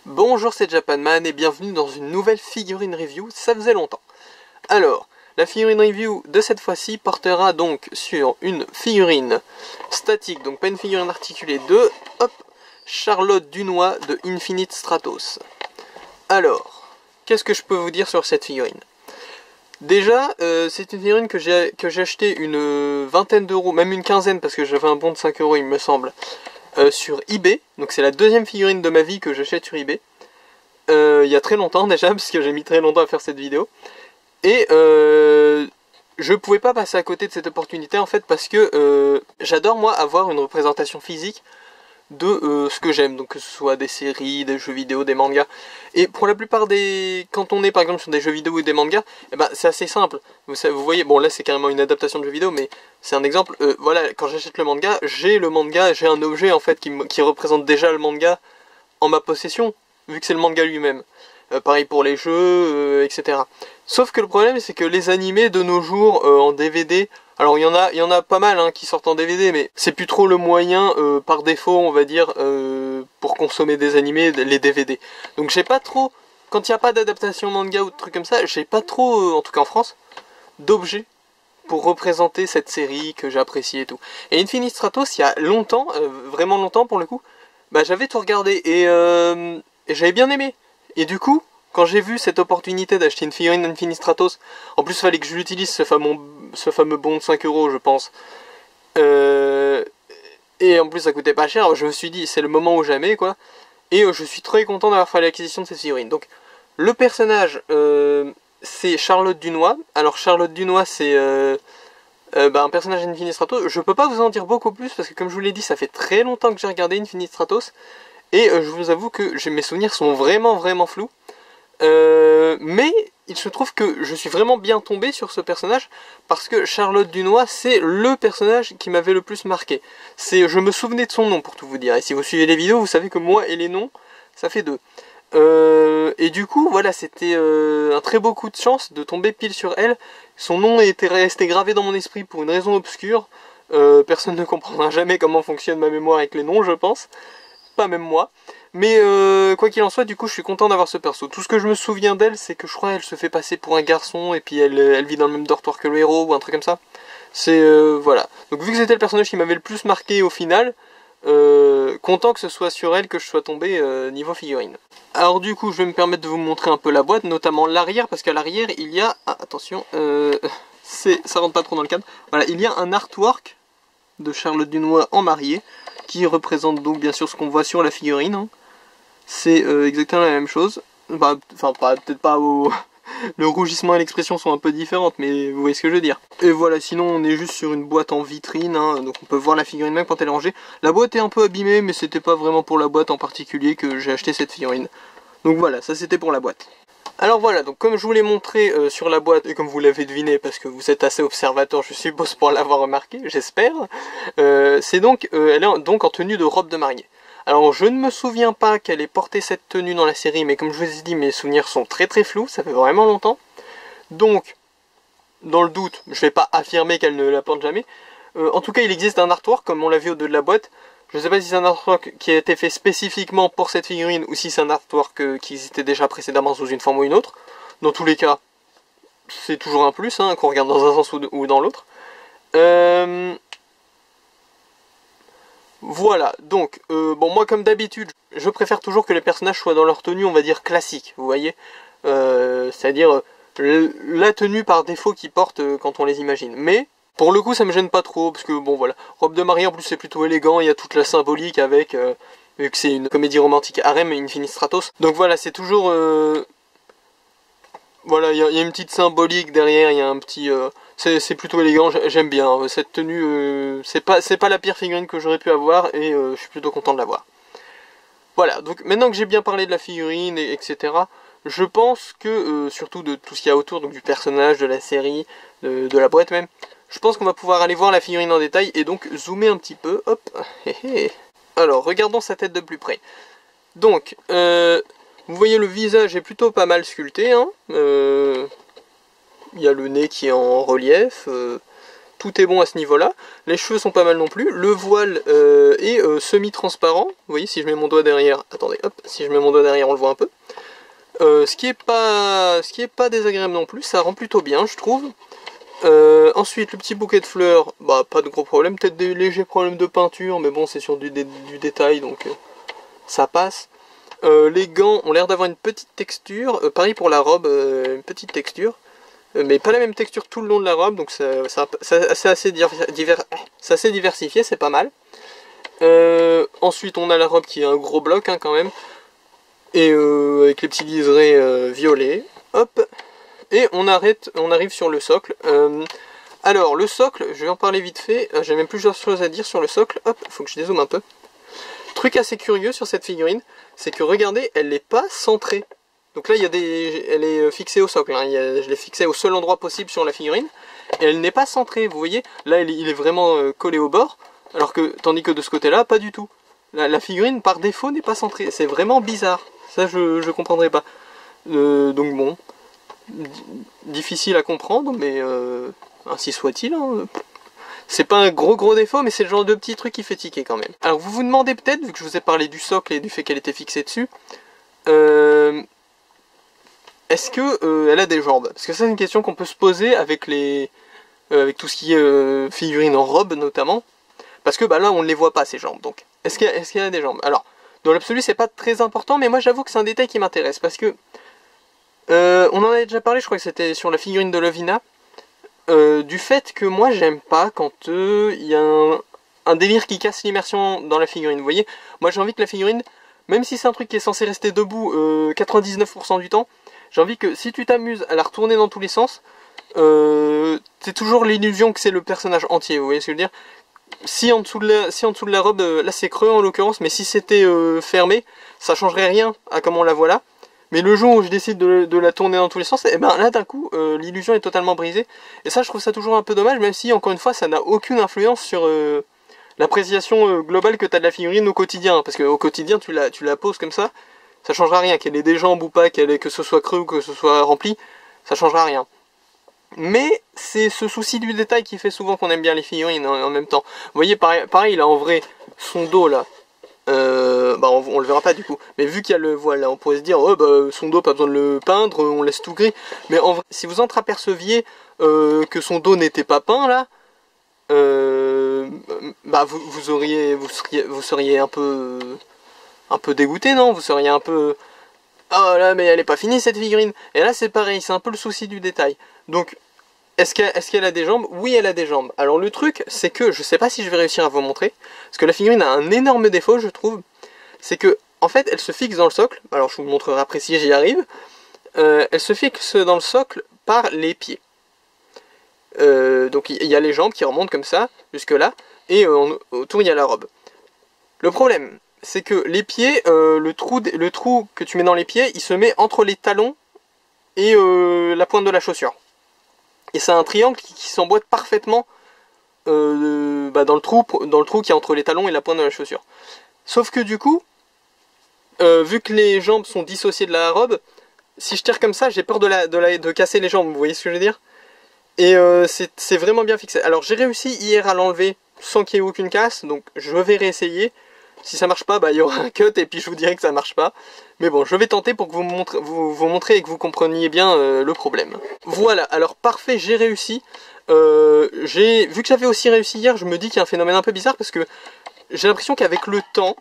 Bonjour, c'est Japanman et bienvenue dans une nouvelle figurine review, ça faisait longtemps. Alors, la figurine review de cette fois-ci portera donc sur une figurine statique, donc pas une figurine articulée, de Charlotte Dunois de Infinite Stratos. Alors, qu'est-ce que je peux vous dire sur cette figurine? Déjà, c'est une figurine que j'ai acheté une vingtaine d'euros, même une quinzaine parce que j'avais un bon de 5 euros il me semble. Sur eBay, donc c'est la deuxième figurine de ma vie que j'achète sur eBay. Il y a très longtemps déjà, parce que j'ai mis très longtemps à faire cette vidéo. Et je pouvais pas passer à côté de cette opportunité en fait, parce que j'adore moi avoir une représentation physique de ce que j'aime, donc que ce soit des séries, des jeux vidéo, des mangas. Et pour la plupart des... Quand on est par exemple sur des jeux vidéo ou des mangas, eh ben, c'est assez simple. Vous voyez, bon là c'est carrément une adaptation de jeu vidéo, mais c'est un exemple. Voilà, quand j'achète le manga, j'ai un objet en fait qui représente déjà le manga en ma possession, vu que c'est le manga lui-même. Pareil pour les jeux, etc. Sauf que le problème c'est que les animés de nos jours en DVD... Alors il y en a pas mal qui sortent en DVD, mais c'est plus trop le moyen par défaut, on va dire, pour consommer des animés, les DVD. Donc j'ai pas trop, quand il n'y a pas d'adaptation manga ou de trucs comme ça, j'ai pas trop, en tout cas en France, d'objets pour représenter cette série que j'apprécie et tout. Et Infinite Stratos, il y a longtemps, vraiment longtemps pour le coup, bah j'avais tout regardé et j'avais bien aimé. Et du coup, quand j'ai vu cette opportunité d'acheter une figurine Infinite Stratos, en plus il fallait que je l'utilise ce fameux bon de 5 euros je pense. Et en plus ça coûtait pas cher, je me suis dit c'est le moment ou jamais quoi. Et je suis très content d'avoir fait l'acquisition de cette figurine. Donc le personnage c'est Charlotte Dunois. Alors Charlotte Dunois c'est un personnage Infinite Stratos. Je peux pas vous en dire beaucoup plus parce que comme je vous l'ai dit ça fait très longtemps que j'ai regardé Infinite Stratos. Et je vous avoue que mes souvenirs sont vraiment flous. Mais il se trouve que je suis vraiment bien tombé sur ce personnage parce que Charlotte Dunois c'est le personnage qui m'avait le plus marqué. Je me souvenais de son nom pour tout vous dire. Et si vous suivez les vidéos, vous savez que moi et les noms, ça fait deux. Et du coup, voilà, c'était un très beau coup de chance de tomber pile sur elle. Son nom était resté gravé dans mon esprit pour une raison obscure. Personne ne comprendra jamais comment fonctionne ma mémoire avec les noms, je pense. Pas même moi. Mais quoi qu'il en soit, du coup, je suis content d'avoir ce perso. Tout ce que je me souviens d'elle, c'est que je crois qu'elle se fait passer pour un garçon et puis elle vit dans le même dortoir que le héros ou un truc comme ça. C'est voilà. Donc vu que c'était le personnage qui m'avait le plus marqué au final, content que ce soit sur elle que je sois tombé niveau figurine. Alors du coup, je vais me permettre de vous montrer un peu la boîte, notamment l'arrière, parce qu'à l'arrière il y a, attention, ça rentre pas trop dans le cadre. Voilà, il y a un artwork de Charlotte Dunois en mariée qui représente donc bien sûr ce qu'on voit sur la figurine. C'est exactement la même chose. Enfin, peut-être pas au... Le rougissement et l'expression sont un peu différentes, mais vous voyez ce que je veux dire. Et voilà, sinon on est juste sur une boîte en vitrine, donc on peut voir la figurine même quand elle est rangée. La boîte est un peu abîmée, mais c'était pas vraiment pour la boîte en particulier que j'ai acheté cette figurine. Donc voilà, ça c'était pour la boîte. Alors voilà, donc comme je vous l'ai montré sur la boîte, et comme vous l'avez deviné, parce que vous êtes assez observateur, je suppose, pour l'avoir remarqué, j'espère, c'est donc, elle est donc en tenue de robe de mariée. Alors je ne me souviens pas qu'elle ait porté cette tenue dans la série, mais comme je vous ai dit, mes souvenirs sont très flous, ça fait vraiment longtemps. Donc, dans le doute, je ne vais pas affirmer qu'elle ne la porte jamais. En tout cas, il existe un artwork, comme on l'a vu au dos de la boîte. Je ne sais pas si c'est un artwork qui a été fait spécifiquement pour cette figurine, ou si c'est un artwork qui existait déjà précédemment sous une forme ou une autre. Dans tous les cas, c'est toujours un plus, qu'on regarde dans un sens ou dans l'autre. Voilà, donc, bon moi comme d'habitude, je préfère toujours que les personnages soient dans leur tenue, on va dire, classique, vous voyez, c'est-à-dire la tenue par défaut qu'ils portent quand on les imagine. Mais, pour le coup, ça me gêne pas trop, parce que, bon voilà, robe de mariée en plus c'est plutôt élégant, il y a toute la symbolique avec, vu que c'est une comédie romantique harem et Infinite Stratos. Donc voilà, c'est toujours... Voilà, il y a une petite symbolique derrière, il y a un petit... c'est plutôt élégant, j'aime bien. Cette tenue, c'est pas la pire figurine que j'aurais pu avoir, et je suis plutôt content de l'avoir. Voilà, donc maintenant que j'ai bien parlé de la figurine, etc., je pense que, surtout de tout ce qu'il y a autour, donc du personnage, de la série, de la boîte même, je pense qu'on va pouvoir aller voir la figurine en détail, et donc zoomer un petit peu, hop, Alors, regardons sa tête de plus près. Donc, vous voyez le visage est plutôt pas mal sculpté, il y a le nez qui est en relief, tout est bon à ce niveau-là. Les cheveux sont pas mal non plus. Le voile est semi-transparent. Vous voyez, si je mets mon doigt derrière, attendez, hop, si je mets mon doigt derrière, on le voit un peu. Ce qui est pas désagréable non plus, ça rend plutôt bien, je trouve. Ensuite, le petit bouquet de fleurs, bah pas de gros problème, peut-être des légers problèmes de peinture, mais bon, c'est sur du détail, donc ça passe. Les gants ont l'air d'avoir une petite texture, pareil pour la robe, une petite texture, mais pas la même texture tout le long de la robe, donc c'est assez diversifié, c'est pas mal. Ensuite, on a la robe qui est un gros bloc hein, quand même, et avec les petits liserés violets, hop. Et on arrive sur le socle. Alors, le socle, je vais en parler vite fait. J'ai même plusieurs choses à dire sur le socle. Hop, faut que je dézoome un peu. Truc assez curieux sur cette figurine, c'est que regardez, elle n'est pas centrée. Donc là, elle est fixée au socle. Hein. Je l'ai fixée au seul endroit possible sur la figurine. Et elle n'est pas centrée, vous voyez. Là, il est vraiment collé au bord. Alors que, tandis que de ce côté-là, pas du tout. La figurine, par défaut, n'est pas centrée. C'est vraiment bizarre. Ça, je comprendrai pas. Donc bon... difficile à comprendre, mais ainsi soit-il. Hein. C'est pas un gros défaut, mais c'est le genre de petit truc qui fait tiquer quand même. Alors vous vous demandez peut-être, vu que je vous ai parlé du socle et du fait qu'elle était fixée dessus, est-ce que elle a des jambes? Parce que ça c'est une question qu'on peut se poser avec avec tout ce qui est figurines en robe notamment. Parce que bah là on ne les voit pas ces jambes, donc est-ce qu'il y a des jambes? Alors, dans l'absolu c'est pas très important, mais moi j'avoue que c'est un détail qui m'intéresse, parce que on en avait déjà parlé, je crois que c'était sur la figurine de Lovina, du fait que moi j'aime pas quand il y a un délire qui casse l'immersion dans la figurine. Vous voyez, moi j'ai envie que la figurine, même si c'est un truc qui est censé rester debout 99% du temps, j'ai envie que si tu t'amuses à la retourner dans tous les sens, c'est toujours l'illusion que c'est le personnage entier, vous voyez ce que je veux dire? Si en dessous de la robe, là c'est creux en l'occurrence, mais si c'était fermé, ça changerait rien à comment on la voit là. Mais le jour où je décide de la tourner dans tous les sens, et ben là d'un coup, l'illusion est totalement brisée. Et ça, je trouve ça toujours un peu dommage, même si, encore une fois, ça n'a aucune influence sur l'appréciation globale que tu as de la figurine au quotidien. Parce qu'au quotidien, tu la poses comme ça changera rien. Qu'elle ait des jambes ou pas, que ce soit creux ou que ce soit rempli, ça changera rien. Mais c'est ce souci du détail qui fait souvent qu'on aime bien les figurines en même temps. Vous voyez, pareil là, en vrai, son dos là, bah on le verra pas du coup, mais vu qu'il y a le voile là, on pourrait se dire oh bah son dos pas besoin de le peindre, on laisse tout gris, mais en vrai, si vous entreaperceviez que son dos n'était pas peint là, bah vous seriez un peu dégoûté, non? Vous seriez un peu oh là mais elle est pas finie cette figurine. Et là c'est pareil, c'est un peu le souci du détail. Donc est-ce qu'elle a des jambes? Oui, elle a des jambes. Alors le truc, c'est que je sais pas si je vais réussir à vous montrer, parce que la figurine a un énorme défaut, je trouve. C'est que, en fait, elle se fixe dans le socle. Alors je vous montrerai après si j'y arrive. Elle se fixe dans le socle par les pieds. Donc il y a les jambes qui remontent comme ça, jusque là, et autour il y a la robe. Le problème, c'est que les pieds, le trou que tu mets dans les pieds, il se met entre les talons et la pointe de la chaussure. Et c'est un triangle qui s'emboîte parfaitement dans le trou qui est entre les talons et la pointe de la chaussure. Sauf que du coup, vu que les jambes sont dissociées de la robe, si je tire comme ça, j'ai peur de casser les jambes, vous voyez ce que je veux dire? Et c'est vraiment bien fixé. Alors j'ai réussi hier à l'enlever sans qu'il y ait aucune casse, donc je vais réessayer. Si ça marche pas, bah il y aura un cut et puis je vous dirai que ça marche pas. Mais bon, je vais tenter pour que vous montrer et que vous compreniez bien le problème. Voilà, alors parfait, j'ai réussi. Vu que j'avais aussi réussi hier, je me dis qu'il y a un phénomène un peu bizarre parce que j'ai l'impression qu'avec le temps,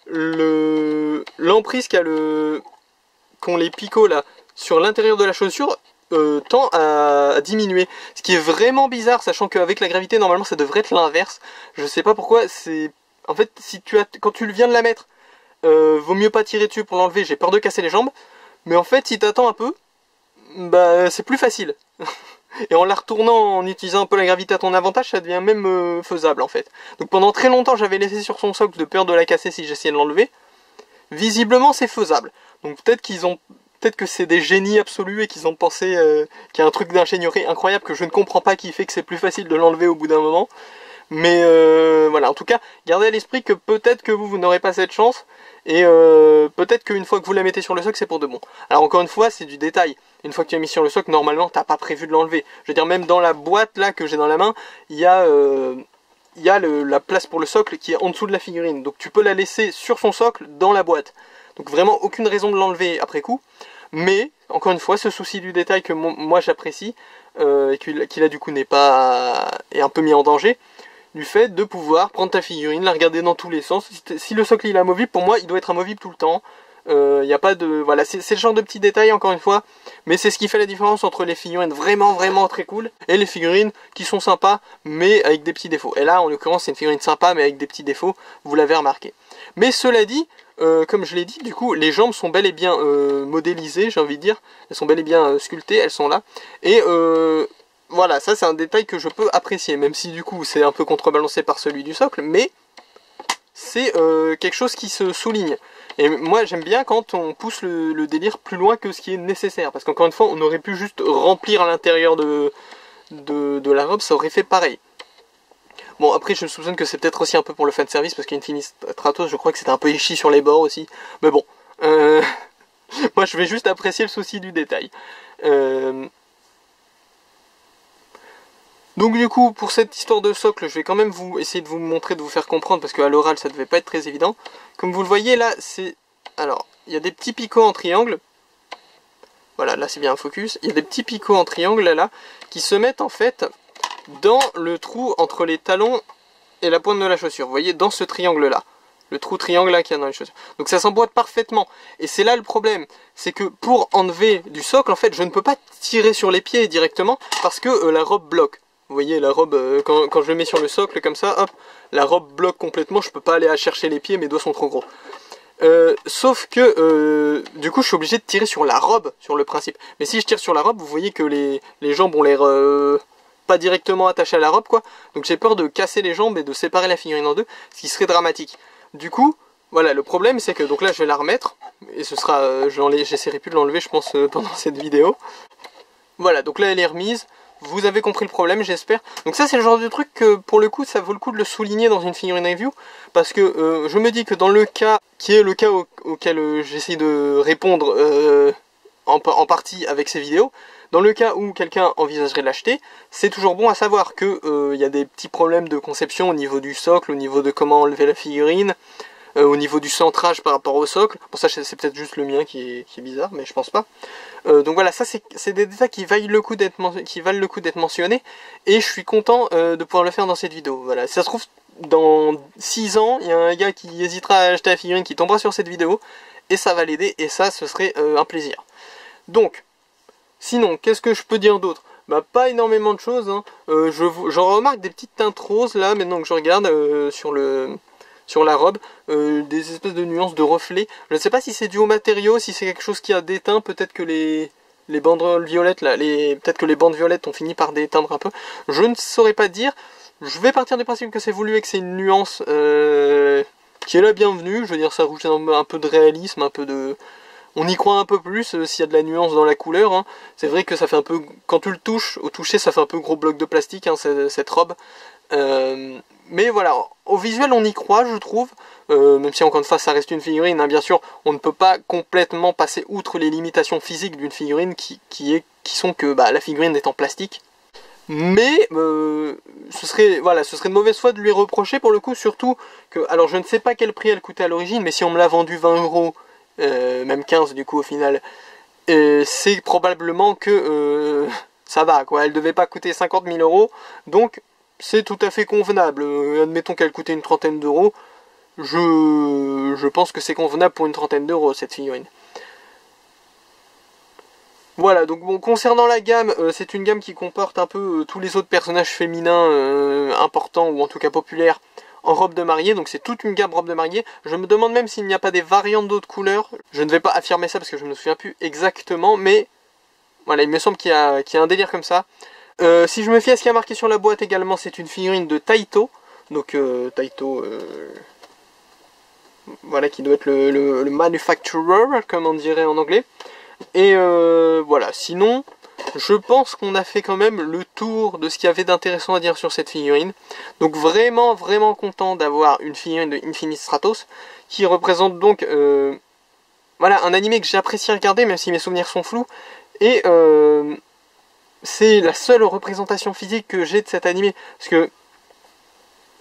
l'emprise qu'ont les picots là sur l'intérieur de la chaussure tend à diminuer. Ce qui est vraiment bizarre, sachant qu'avec la gravité, normalement ça devrait être l'inverse. Je sais pas pourquoi, c'est... En fait, quand tu viens de la mettre, vaut mieux pas tirer dessus pour l'enlever, j'ai peur de casser les jambes. Mais en fait, si t'attends un peu, bah c'est plus facile. Et en la retournant, en utilisant un peu la gravité à ton avantage, ça devient même faisable en fait. Donc pendant très longtemps, j'avais laissé sur son socle de peur de la casser si j'essayais de l'enlever. Visiblement, c'est faisable. Donc peut-être que c'est des génies absolus et qu'ils ont pensé qu'il y a un truc d'ingénierie incroyable que je ne comprends pas qui fait que c'est plus facile de l'enlever au bout d'un moment. Mais voilà, en tout cas, gardez à l'esprit que peut-être que vous n'aurez pas cette chance, et peut-être qu'une fois que vous la mettez sur le socle, c'est pour de bon. Alors encore une fois, c'est du détail. Une fois que tu as mis sur le socle, normalement t'as pas prévu de l'enlever. Je veux dire, même dans la boîte là que j'ai dans la main, il y a la place pour le socle qui est en dessous de la figurine. Donc tu peux la laisser sur son socle dans la boîte. Donc vraiment aucune raison de l'enlever après coup. Mais, encore une fois, ce souci du détail que moi j'apprécie, et qui là du coup est un peu mis en danger, du fait de pouvoir prendre ta figurine, la regarder dans tous les sens. Si le socle il est amovible, pour moi il doit être amovible tout le temps. Il n'y a pas de... Voilà, c'est le genre de petits détails encore une fois, mais c'est ce qui fait la différence entre les figurines vraiment très cool et les figurines qui sont sympas mais avec des petits défauts. Et là en l'occurrence c'est une figurine sympa mais avec des petits défauts, vous l'avez remarqué. Mais cela dit, comme je l'ai dit, du coup les jambes sont bel et bien modélisées, j'ai envie de dire, elles sont bel et bien sculptées, elles sont là, et voilà, ça c'est un détail que je peux apprécier, même si du coup c'est un peu contrebalancé par celui du socle, mais c'est quelque chose qui se souligne. Et moi j'aime bien quand on pousse le délire plus loin que ce qui est nécessaire, parce qu'encore une fois on aurait pu juste remplir à l'intérieur de la robe, ça aurait fait pareil. Bon après je soupçonne que c'est peut-être aussi un peu pour le fan service, parce qu'Infinity Stratos je crois que c'était un peu échi sur les bords aussi, mais bon, moi je vais juste apprécier le souci du détail. Donc du coup, pour cette histoire de socle, je vais quand même essayer de vous montrer, de vous faire comprendre, parce qu'à l'oral ça devait pas être très évident. Comme vous le voyez là, c'est... Alors, il y a des petits picots en triangle. Voilà, là c'est bien un focus. Il y a des petits picots en triangle là, qui se mettent en fait dans le trou entre les talons et la pointe de la chaussure. Vous voyez, dans ce triangle là. Le trou triangle là qu'il y a dans les chaussures. Donc ça s'emboîte parfaitement. Et c'est là le problème. C'est que pour enlever du socle, en fait, je ne peux pas tirer sur les pieds directement parce que la robe bloque. Vous voyez la robe, quand je le mets sur le socle comme ça, hop, la robe bloque complètement, je peux pas aller à chercher les pieds, mes doigts sont trop gros. Sauf que, du coup, je suis obligé de tirer sur la robe, sur le principe. Mais si je tire sur la robe, vous voyez que les jambes ont l'air pas directement attachées à la robe, quoi. Donc j'ai peur de casser les jambes et de séparer la figurine en deux, ce qui serait dramatique. Du coup, voilà, le problème c'est que, donc là je vais la remettre, et ce sera, j'essaierai plus de l'enlever je pense pendant cette vidéo. Voilà, donc là elle est remise. Vous avez compris le problème, j'espère. Donc ça c'est le genre de truc que pour le coup ça vaut le coup de le souligner dans une figurine review, parce que je me dis que dans le cas qui est le cas auquel j'essaie de répondre en partie avec ces vidéos, dans le cas où quelqu'un envisagerait de l'acheter, c'est toujours bon à savoir que y a des petits problèmes de conception au niveau du socle, au niveau de comment enlever la figurine, au niveau du centrage par rapport au socle. Bon ça c'est peut-être juste le mien qui est bizarre, mais je pense pas. Donc voilà, ça c'est des détails qui valent le coup d'être mentionnés, et je suis content de pouvoir le faire dans cette vidéo. Voilà, si ça se trouve dans 6 ans, il y a un gars qui hésitera à acheter la figurine qui tombera sur cette vidéo, et ça va l'aider, et ça ce serait un plaisir. Donc, sinon, qu'est-ce que je peux dire d'autre? Bah pas énormément de choses, hein. J'en remarque des petites teintes roses là, maintenant que je regarde sur la robe, des espèces de nuances de reflets. Je ne sais pas si c'est dû au matériau, si c'est quelque chose qui a déteint, peut-être que les banderoles violettes là, peut-être que les bandes violettes ont fini par déteindre un peu. Je ne saurais pas dire. Je vais partir du principe que c'est voulu et que c'est une nuance qui est la bienvenue. Je veux dire, ça rajoute un peu de réalisme, un peu de... On y croit un peu plus s'il y a de la nuance dans la couleur, hein. C'est vrai que ça fait un peu... Quand tu le touches, au toucher, ça fait un peu gros bloc de plastique, hein, cette robe. Mais voilà, au visuel on y croit je trouve, même si encore une fois ça reste une figurine, hein, bien sûr on ne peut pas complètement passer outre les limitations physiques d'une figurine qui sont que bah, la figurine est en plastique. Mais ce serait de mauvaise foi de lui reprocher pour le coup, surtout que, alors je ne sais pas quel prix elle coûtait à l'origine, mais si on me l'a vendu 20 €, même 15 du coup au final, c'est probablement que ça va quoi, elle devait pas coûter 50 000 €, donc c'est tout à fait convenable. Admettons qu'elle coûtait une trentaine d'euros, je pense que c'est convenable pour une trentaine d'euros cette figurine. Voilà, donc bon, concernant la gamme, c'est une gamme qui comporte un peu tous les autres personnages féminins importants, ou en tout cas populaires, en robe de mariée, donc c'est toute une gamme robe de mariée. Je me demande même s'il n'y a pas des variantes d'autres couleurs, je ne vais pas affirmer ça parce que je ne me souviens plus exactement, mais voilà, il me semble qu'il y a un délire comme ça. Si je me fie à ce qui a marqué sur la boîte également, c'est une figurine de Taito, donc Taito, voilà, qui doit être le manufacturer, comme on dirait en anglais. Et voilà, sinon, je pense qu'on a fait quand même le tour de ce qu'il y avait d'intéressant à dire sur cette figurine. Donc vraiment content d'avoir une figurine de Infinity Stratos, qui représente donc voilà, un animé que j'apprécie regarder, même si mes souvenirs sont flous, Et c'est la seule représentation physique que j'ai de cet animé. Parce que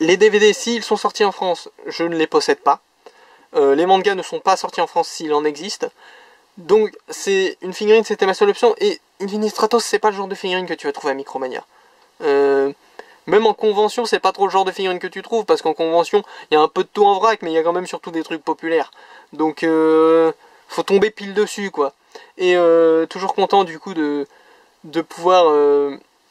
les DVD, s'ils sont sortis en France, je ne les possède pas. Les mangas ne sont pas sortis en France s'il en existe. Donc c'est une figurine, c'était ma seule option. Et Infinistratos, c'est pas le genre de figurine que tu vas trouver à Micromania. Même en convention, c'est pas trop le genre de figurine que tu trouves, parce qu'en convention, il y a un peu de tout en vrac, mais il y a quand même surtout des trucs populaires. Donc faut tomber pile dessus, quoi. Et toujours content du coup de pouvoir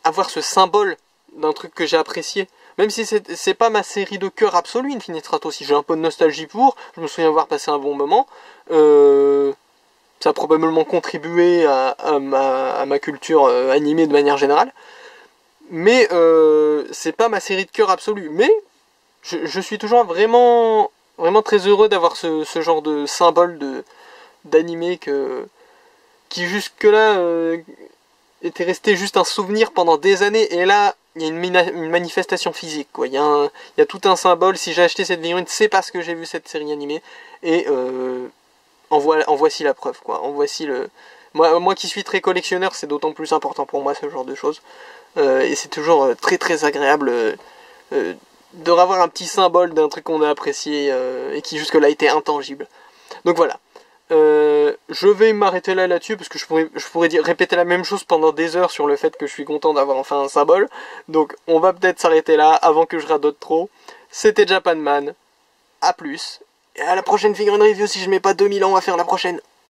avoir ce symbole d'un truc que j'ai apprécié. Même si c'est pas ma série de cœur absolue, Infinistratos, si j'ai un peu de nostalgie pour, je me souviens avoir passé un bon moment. Ça a probablement contribué à ma culture animée de manière générale. Mais c'est pas ma série de cœur absolue. Mais je suis toujours vraiment, vraiment très heureux d'avoir ce genre de symbole d'animé qui jusque-là était resté juste un souvenir pendant des années. Et là, il y a une manifestation physique, quoi. Il y a tout un symbole. Si j'ai acheté cette figurine, c'est parce que j'ai vu cette série animée. Et en voici la preuve, quoi. En voici le... Moi qui suis très collectionneur, c'est d'autant plus important pour moi, ce genre de choses. Et c'est toujours très très agréable de revoir un petit symbole d'un truc qu'on a apprécié et qui jusque-là était intangible. Donc voilà. Je vais m'arrêter là-dessus parce que je pourrais répéter la même chose pendant des heures sur le fait que je suis content d'avoir enfin un symbole. Donc on va peut-être s'arrêter là avant que je radote trop. C'était Japanman. A plus. Et à la prochaine figurine review si je mets pas 2000 ans à faire la prochaine.